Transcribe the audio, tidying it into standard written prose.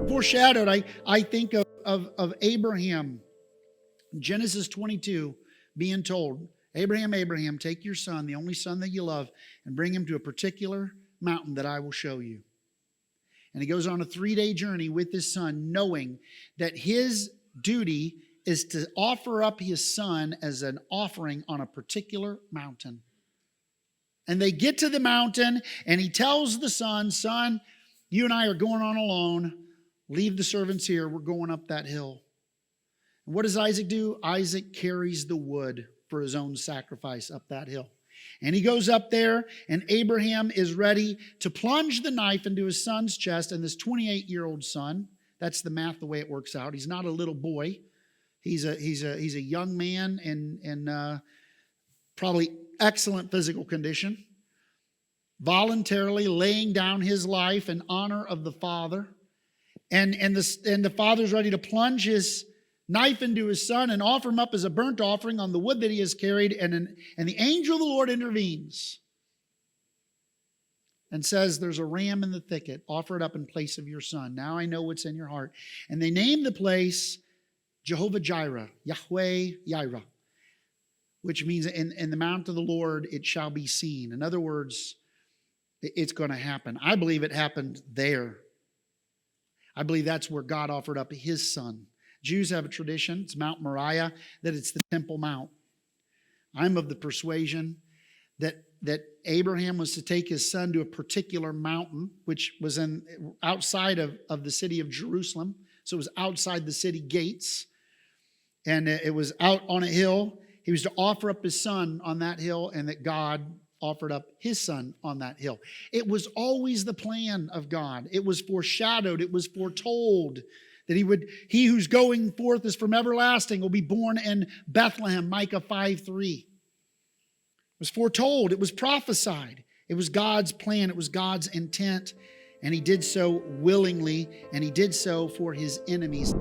Foreshadowed, I think of Abraham. Genesis 22 being told, Abraham, Abraham, take your son, the only son that you love, and bring him to a particular mountain that I will show you. And he goes on a 3-day journey with his son, knowing that his duty is to offer up his son as an offering on a particular mountain. And they get to the mountain, and he tells the son, son, you and I are going on alone. Leave the servants here. We're going up that hill. And what does Isaac do? Isaac carries the wood for his own sacrifice up that hill. And he goes up there, and Abraham is ready to plunge the knife into his son's chest. And this 28-year-old son, that's the math, the way it works out. He's not a little boy. He's a young man in probably excellent physical condition, voluntarily laying down his life in honor of the father. And the father's ready to plunge his knife into his son and offer him up as a burnt offering on the wood that he has carried. And the angel of the Lord intervenes and says, there's a ram in the thicket. Offer it up in place of your son. Now I know what's in your heart. And they name the place Jehovah Jireh, Yahweh Jireh, which means in the mount of the Lord it shall be seen. In other words, it's going to happen. I believe it happened there. I believe that's where God offered up his son. Jews have a tradition, it's Mount Moriah, that it's the Temple Mount. I'm of the persuasion that Abraham was to take his son to a particular mountain, which was outside of the city of Jerusalem. So it was outside the city gates. And it was out on a hill. He was to offer up his son on that hill, and that God offered up his son on that hill. It was always the plan of God. It was foreshadowed. It was foretold that he who's going forth is from everlasting will be born in Bethlehem, Micah 5:3. It was foretold. It was prophesied. It was God's plan. It was God's intent. And he did so willingly, and he did so for his enemies.